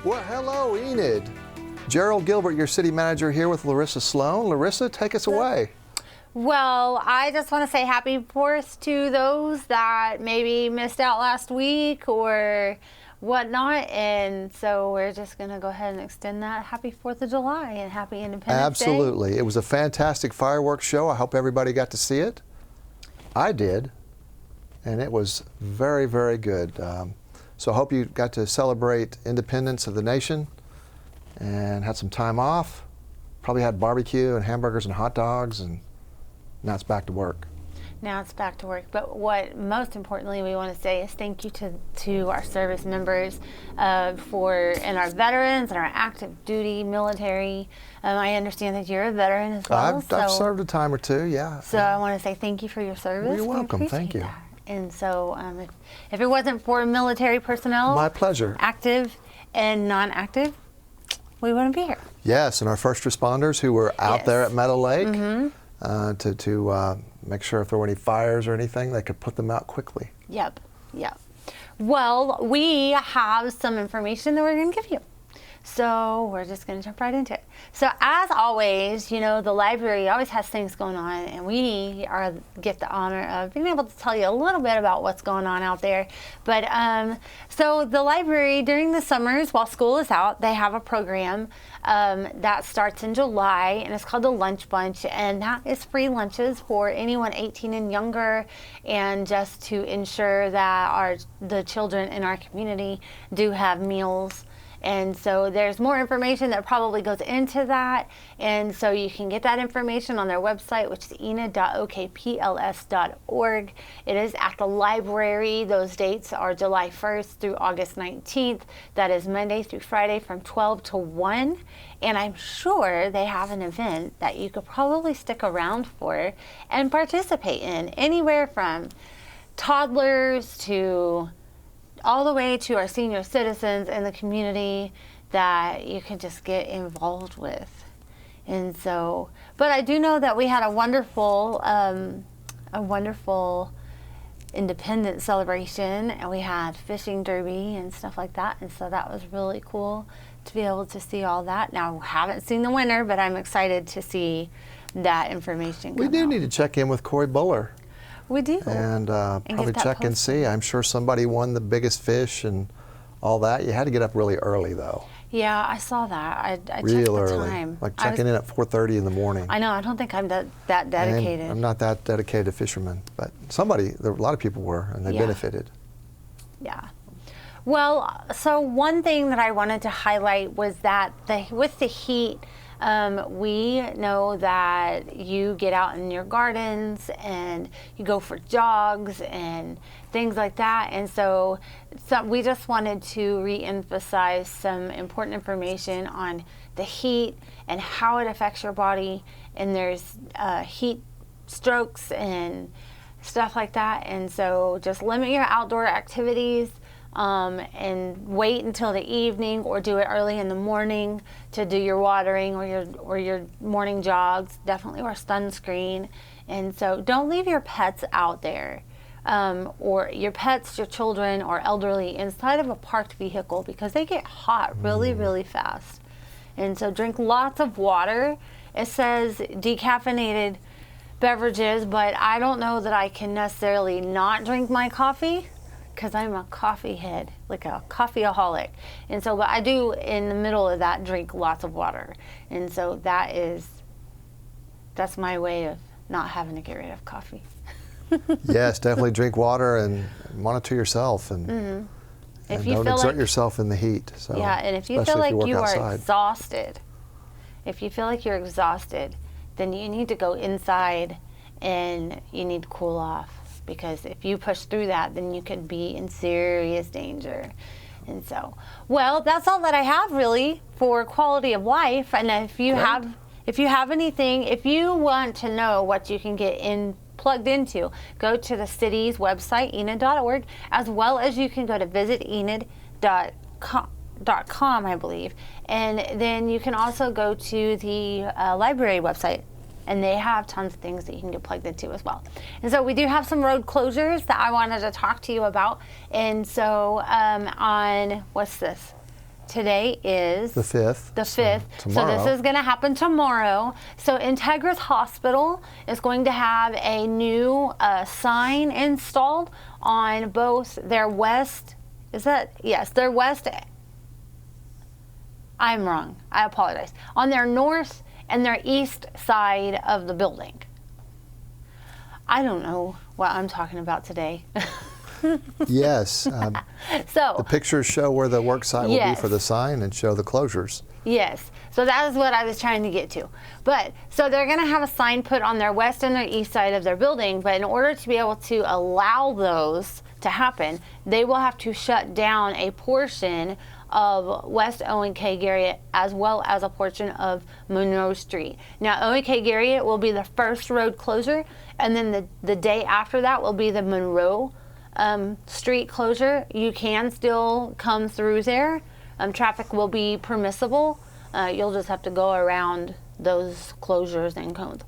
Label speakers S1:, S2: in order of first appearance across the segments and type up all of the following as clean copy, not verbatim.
S1: Well, hello, Enid. Jerald Gilbert, your city manager, here with Larissa Sloan. Larissa, take us away.
S2: Well, I just want to say happy 4th to those that maybe missed out last week or whatnot. And so we're just going to go ahead and extend that happy 4th of July and happy Independence Day.
S1: Absolutely. It was a fantastic fireworks show. I hope everybody got to see it. I did. And it was very, very good. So I hope you got to celebrate independence of the nation and had some time off. Probably had barbecue and hamburgers and hot dogs, and now it's back to work.
S2: Now it's back to work. But what most importantly we want to say is thank you to our service members and our veterans and our active duty military. I understand that you're a veteran as well.
S1: I've served a time or two, yeah.
S2: So I want to say thank you for your service.
S1: Well, you're welcome. Thank you.
S2: That. And so if it wasn't for military personnel,
S1: my pleasure,
S2: active and non-active, we wouldn't be here.
S1: Yes, and our first responders who were out there at Meadow Lake to make sure if there were any fires or anything, they could put them out quickly.
S2: Yep. Well, we have some information that we're going to give you. So we're just going to jump right into it. So as always, you know, the library always has things going on, and we get the honor of being able to tell you a little bit about what's going on out there. But so the library during the summers while school is out, they have a program that starts in July, and it's called the Lunch Bunch, and that is free lunches for anyone 18 and younger, and just to ensure that the children in our community do have meals. And so there's more information that probably goes into that. And so you can get that information on their website, which is enid.okpls.org. It is at the library. Those dates are July 1st through August 19th. That is Monday through Friday from 12 to 1. And I'm sure they have an event that you could probably stick around for and participate in, anywhere from toddlers to all the way to our senior citizens in the community that you can just get involved with. And so, but I do know that we had a wonderful independence celebration, and we had fishing derby and stuff like that. And so that was really cool to be able to see all that. Now, I haven't seen the winner, but I'm excited to see that information come
S1: We do
S2: out.
S1: need to check in with Corey Buller.
S2: We do.
S1: And probably check and see. I'm sure somebody won the biggest fish and all that. You had to get up really early, though.
S2: Yeah, I saw that. I checked
S1: Real
S2: the
S1: early.
S2: time.
S1: Like checking in at 4:30 in the morning.
S2: I know. I don't think I'm that dedicated.
S1: And I'm not that dedicated to fishermen, but a lot of people were, and they benefited.
S2: Yeah. Well, so one thing that I wanted to highlight was that with the heat, we know that you get out in your gardens and you go for jogs and things like that. And so we just wanted to re-emphasize some important information on the heat and how it affects your body. And there's heat strokes and stuff like that. And so just limit your outdoor activities. And wait until the evening, or do it early in the morning to do your watering or your morning jogs. Definitely wear sunscreen. And so don't leave your pets out there, or your pets, your children, or elderly inside of a parked vehicle, because they get hot really, really fast. And so drink lots of water. It says decaffeinated beverages, but I don't know that I can necessarily not drink my coffee, because I'm a coffee head, like a coffeeaholic. And so, but I do, in the middle of that, drink lots of water. And so that's my way of not having to get rid of coffee.
S1: Yes, definitely drink water and monitor yourself, and, and don't exert yourself in the heat. So,
S2: yeah, and if you feel like you are exhausted, then you need to go inside and you need to cool off. Because if you push through that, then you could be in serious danger. And so, well, that's all that I have really for quality of life. And if you have anything, if you want to know what you can get plugged into, go to the city's website, enid.org, as well as you can go to visitenid.com, I believe. And then you can also go to the library website, and they have tons of things that you can get plugged into as well. And so we do have some road closures that I wanted to talk to you about. And so on, what's this? today is
S1: the 5th.
S2: The 5th.
S1: Tomorrow.
S2: So this is going to happen tomorrow. So Integris Hospital is going to have a new sign installed on both their west. Is that? Yes, their west. I'm wrong. I apologize. On their north and their east side of the building. I don't know what I'm talking about today.
S1: Yes.
S2: So
S1: the pictures show where the work site will be for the sign and show the closures.
S2: Yes. So that is what I was trying to get to. But so they're going to have a sign put on their west and their east side of their building. But in order to be able to allow those to happen, they will have to shut down a portion of West Owen K. Garriott as well as a portion of Monroe Street. Now, Owen K. Garriott will be the first road closure, and then the day after that will be the Monroe Street closure. You can still come through there. Traffic will be permissible. You'll just have to go around those closures and cones.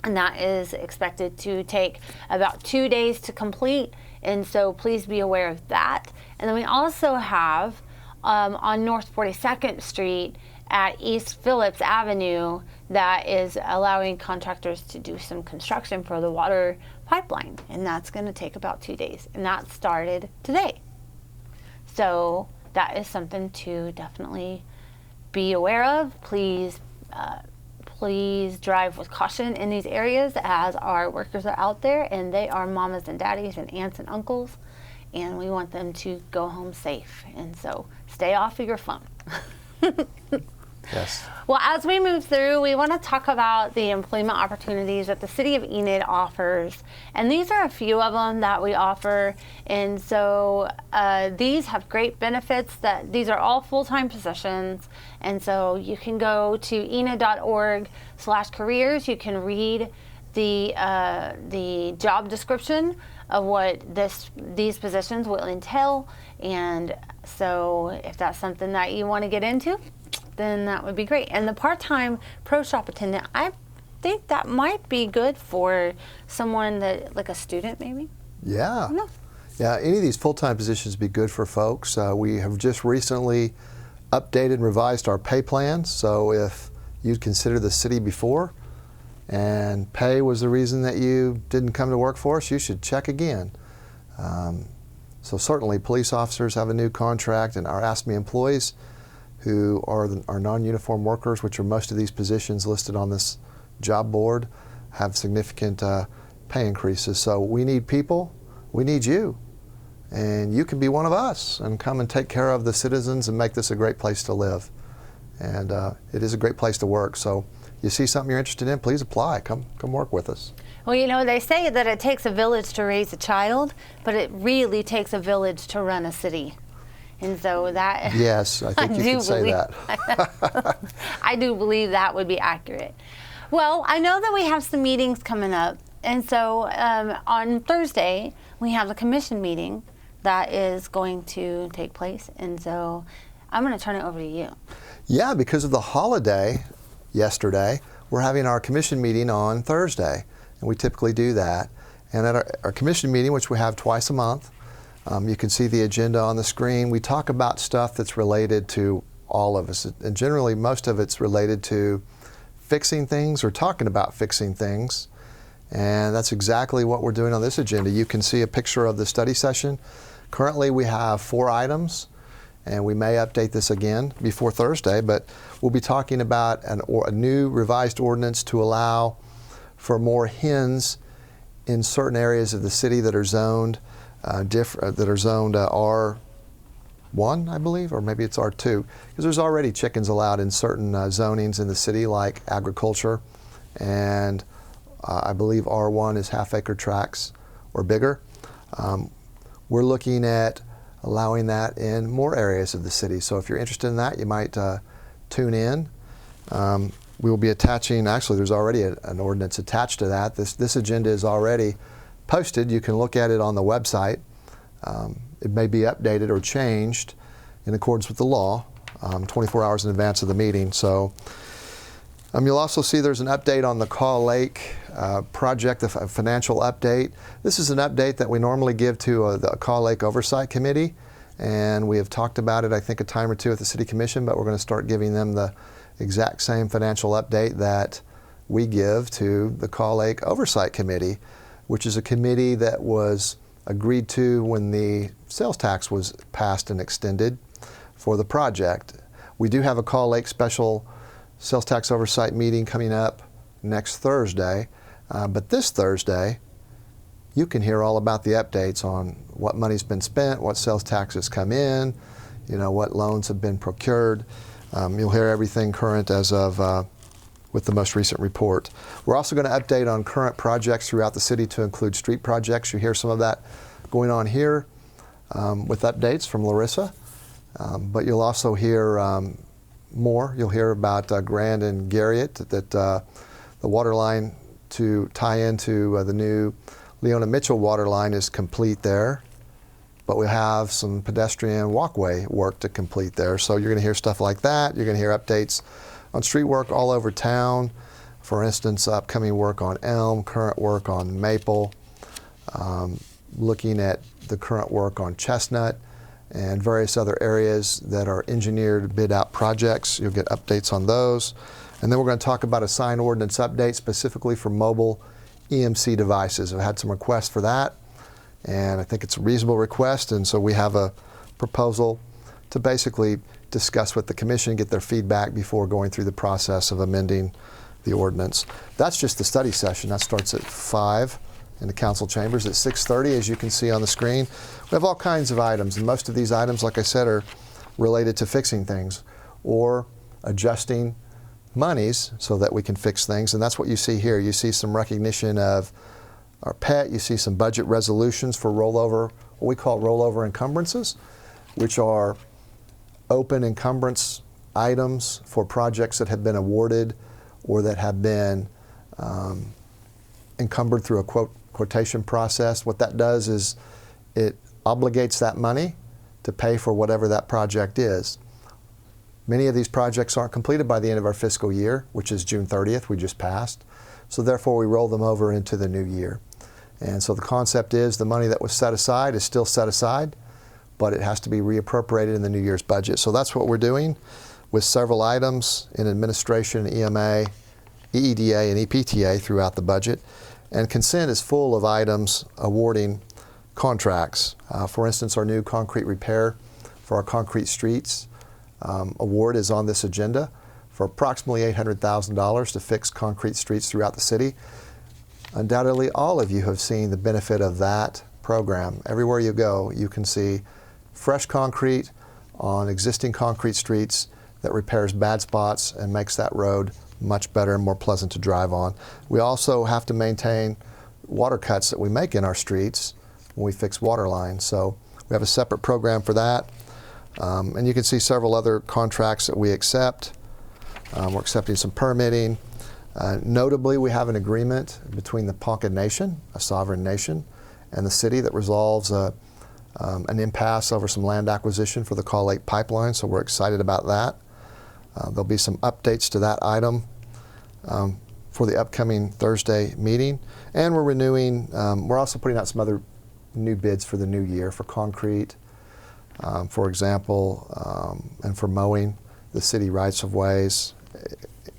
S2: And that is expected to take about 2 days to complete, and so please be aware of that. And then we also have on North 42nd Street at East Phillips Avenue that is allowing contractors to do some construction for the water pipeline, and that's going to take about 2 days, and that started today. So that is something to definitely be aware of. Please drive with caution in these areas, as our workers are out there and they are mamas and daddies and aunts and uncles, and we want them to go home safe. And so stay off of your phone.
S1: Yes.
S2: Well, as we move through, we want to talk about the employment opportunities that the City of Enid offers. And these are a few of them that we offer. And so these have great benefits. That these are all full-time positions. And so you can go to enid.org/careers. You can read the job description of what these positions will entail. And so if that's something that you want to get into, then that would be great. And the part-time pro shop attendant, I think that might be good for someone that, like a student maybe.
S1: Yeah.
S2: No.
S1: Yeah, any of these full-time positions would be good for folks. We have just recently updated and revised our pay plans. So if you'd consider the city before and pay was the reason that you didn't come to work for us, you should check again. So certainly police officers have a new contract, and our ASME employees who are non-uniform workers, which are most of these positions listed on this job board, have significant pay increases. So we need people, we need you, and you can be one of us and come and take care of the citizens and make this a great place to live. And it is a great place to work. So you see something you're interested in, please apply. Come work with us.
S2: Well, you know, they say that it takes a village to raise a child, but it really takes a village to run a city. And so that... Yes,
S1: I think you can say that.
S2: I do believe that would be accurate. Well, I know that we have some meetings coming up. And so on Thursday, we have a commission meeting that is going to take place. And so I'm going to turn it over to you.
S1: Yeah, because of the holiday yesterday, we're having our commission meeting on Thursday. And we typically do that. And at our commission meeting, which we have twice a month, you can see the agenda on the screen. We talk about stuff that's related to all of us. And generally, most of it's related to fixing things or talking about fixing things. And that's exactly what we're doing on this agenda. You can see a picture of the study session. Currently, we have 4 items, and we may update this again before Thursday, but we'll be talking about a new revised ordinance to allow for more hens in certain areas of the city that are zoned R1, I believe, or maybe it's R2, because there's already chickens allowed in certain zonings in the city, like agriculture, and I believe R1 is half-acre tracts or bigger. We're looking at allowing that in more areas of the city. So if you're interested in that, you might tune in. We will be attaching, actually there's already an ordinance attached to that. This agenda is already posted. You can look at it on the website. It may be updated or changed in accordance with the law 24 hours in advance of the meeting. So you'll also see there's an update on the Kaw Lake project, a financial update. This is an update that we normally give to the Kaw Lake Oversight Committee, And we have talked about it, I think, a time or two at the City Commission, but we're going to start giving them the exact same financial update that we give to the Caw Lake Oversight Committee, which is a committee that was agreed to when the sales tax was passed and extended for the project. We do have a Caw Lake special sales tax oversight meeting coming up next Thursday, but this Thursday you can hear all about the updates on what money's been spent, what sales taxes come in, what loans have been procured. You'll hear everything current as of with the most recent report. We're also going to update on current projects throughout the city to include street projects. You hear some of that going on here with updates from Larissa, but you'll also hear more. You'll hear about Grand and Garriott, that the water line to tie into the new Leona Mitchell water line is complete there, but we have some pedestrian walkway work to complete there. So you're going to hear stuff like that. You're going to hear updates on street work all over town. For instance, upcoming work on Elm, current work on Maple, looking at the current work on Chestnut, and various other areas that are engineered bid out projects. You'll get updates on those. And then we're going to talk about a sign ordinance update specifically for mobile EMC devices. I've had some requests for that, and I think it's a reasonable request, and so we have a proposal to basically discuss with the commission, get their feedback before going through the process of amending the ordinance. That's just the study session. That starts at 5 in the council chambers. At 6:30, as you can see on the screen, we have all kinds of items, and most of these items, like I said, are related to fixing things or adjusting monies so that we can fix things, and that's what you see here. You see some recognition of our PET, you see some budget resolutions for rollover, what we call rollover encumbrances, which are open encumbrance items for projects that have been awarded or that have been encumbered through a quotation process. What that does is it obligates that money to pay for whatever that project is. Many of these projects aren't completed by the end of our fiscal year, which is June 30th, we just passed. So therefore we roll them over into the new year. And so the concept is the money that was set aside is still set aside, but it has to be reappropriated in the new year's budget. So that's what we're doing with several items in administration, EMA, EEDA, and EPTA throughout the budget. And consent is full of items awarding contracts. For instance, our new concrete repair for our concrete streets award is on this agenda for approximately $800,000 to fix concrete streets throughout the city. Undoubtedly, all of you have seen the benefit of that program. Everywhere you go, you can see fresh concrete on existing concrete streets that repairs bad spots and makes that road much better and more pleasant to drive on. We also have to maintain water cuts that we make in our streets when we fix water lines. So we have a separate program for that. And you can see several other contracts that we accept. We're accepting some permitting. Notably, we have an agreement between the Ponca Nation, a sovereign nation, and the city that resolves an impasse over some land acquisition for the Caw Lake pipeline, so we're excited about that. There'll be some updates to that item for the upcoming Thursday meeting. And we're renewing, we're also putting out some other new bids for the new year for concrete, for example, and for mowing the city rights-of-ways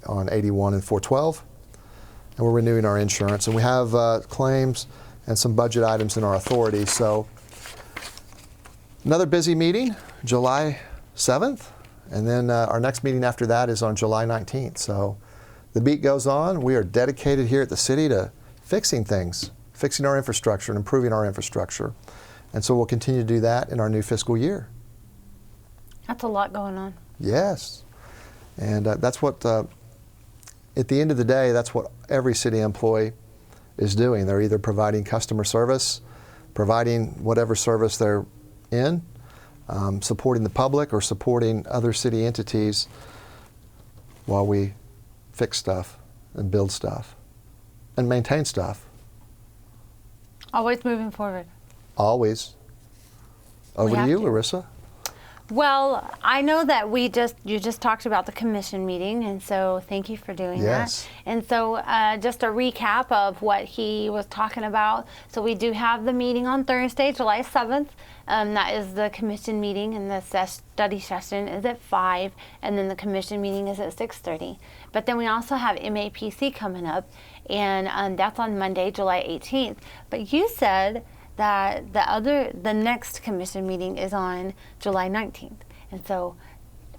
S1: on 81 and 412. And we're renewing our insurance. And we have claims and some budget items in our authority. So another busy meeting, July 7th. And then our next meeting after that is on July 19th. So the beat goes on. We are dedicated here at the city to fixing things, fixing our infrastructure and improving our infrastructure. And so we'll continue to do that in our new fiscal year.
S2: That's a lot going on.
S1: Yes. And that's what, at the end of the day, that's what every city employee is doing. They're either providing customer service, providing whatever service they're in, supporting the public or supporting other city entities while we fix stuff and build stuff and maintain stuff.
S2: Always moving forward.
S1: Always. Over to you, Larissa.
S2: Well, I know that you just talked about the commission meeting, and so thank you for doing
S1: Yes.
S2: that. And so just a recap of what he was talking about. So we do have the meeting on Thursday, July 7th. That is the commission meeting, and the study session is at 5, and then the commission meeting is at 6:30. But then we also have MAPC coming up, and that's on Monday, July 18th. But you said that the next commission meeting is on July 19th, and so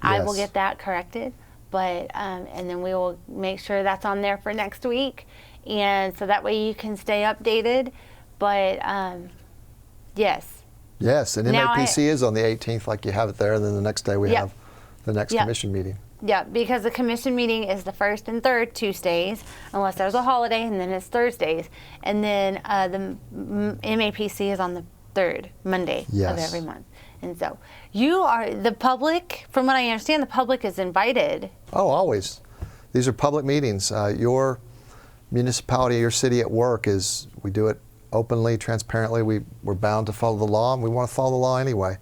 S2: I will
S1: Yes.
S2: get that corrected, but and then we will make sure that's on there for next week, and so that way you can stay updated. But yes,
S1: Yes, and
S2: Now
S1: MAPC is on the 18th, like you have it there, and then the next day we
S2: Yep.
S1: have the next
S2: Yep.
S1: commission meeting.
S2: yeah, because the commission meeting is the first and third Tuesdays, unless there's a holiday, and then it's Thursdays, and then the MAPC is on the third Monday of
S1: Yes.
S2: every month. And so the public, from what I understand, the public is invited.
S1: Oh, always. These are public meetings. Your municipality, your city at work we do it openly, transparently. We're bound to follow the law, and we want to follow the law anyway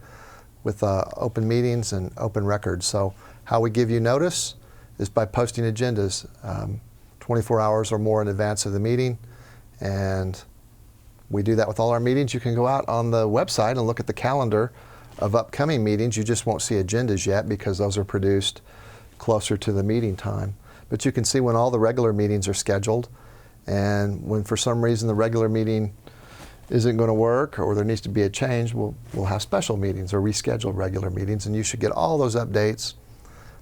S1: with open meetings and open records. So how we give you notice is by posting agendas 24 hours or more in advance of the meeting. And we do that with all our meetings. You can go out on the website and look at the calendar of upcoming meetings. You just won't see agendas yet because those are produced closer to the meeting time. But you can see when all the regular meetings are scheduled, and when for some reason the regular meeting isn't going to work or there needs to be a change, we'll have special meetings or reschedule regular meetings, and you should get all those updates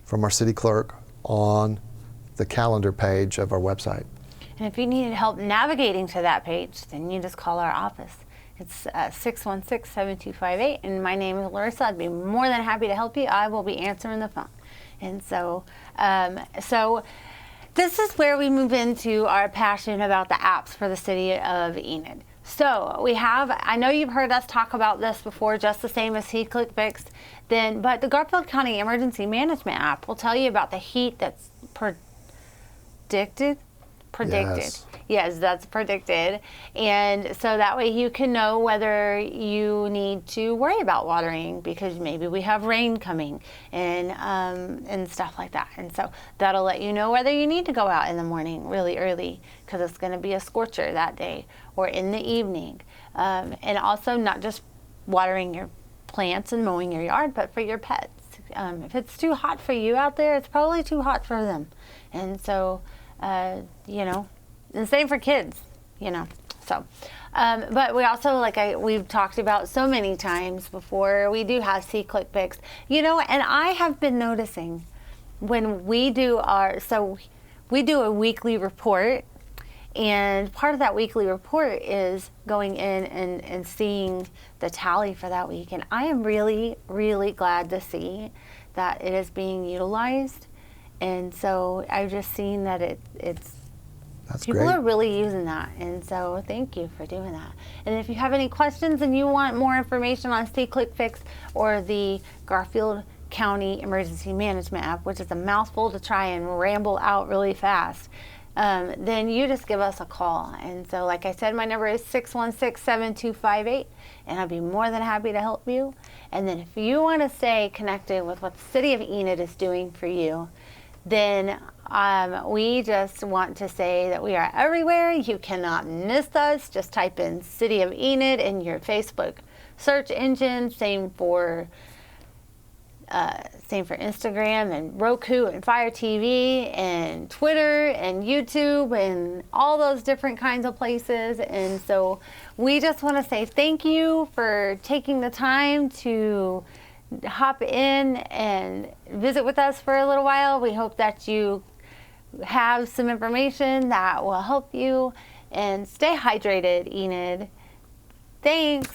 S1: from our city clerk on the calendar page of our website.
S2: And if you need help navigating to that page, then you just call our office. It's 616-7258, and my name is Larissa. I'd be more than happy to help you. I will be answering the phone. And so, this is where we move into our passion about the apps for the city of Enid. So I know you've heard us talk about this before, just the same as HeatClickFix, but the Garfield County Emergency Management app will tell you about the heat that's predicted. Yes, that's predicted. And so that way you can know whether you need to worry about watering because maybe we have rain coming and stuff like that. And so that'll let you know whether you need to go out in the morning really early because it's going to be a scorcher that day, or in the evening. And also not just watering your plants and mowing your yard, but for your pets. If it's too hot for you out there, it's probably too hot for them. And so and same for kids, So, but we also, we've talked about so many times before, we do have HeatClickFix, and I have been noticing when we do we do a weekly report, and part of that weekly report is going in and seeing the tally for that week, and I am really, really glad to see that it is being utilized. And so I've just seen that it's
S1: That's
S2: people
S1: great.
S2: are really using that, and so thank you for doing that. And if you have any questions and you want more information on HeatClickFix or the Garfield County Emergency Management app, which is a mouthful to try and ramble out really fast, then you just give us a call. And so, like I said, my number is 616-7258, and I'll be more than happy to help you. And then if you want to stay connected with what the City of Enid is doing for you, then we just want to say that we are everywhere. You cannot miss us. Just type in City of Enid in your Facebook search engine. Same for Instagram and Roku and Fire TV and Twitter and YouTube and all those different kinds of places. And so we just want to say thank you for taking the time to hop in and visit with us for a little while. We hope that you have some information that will help you, and stay hydrated, Enid. Thanks.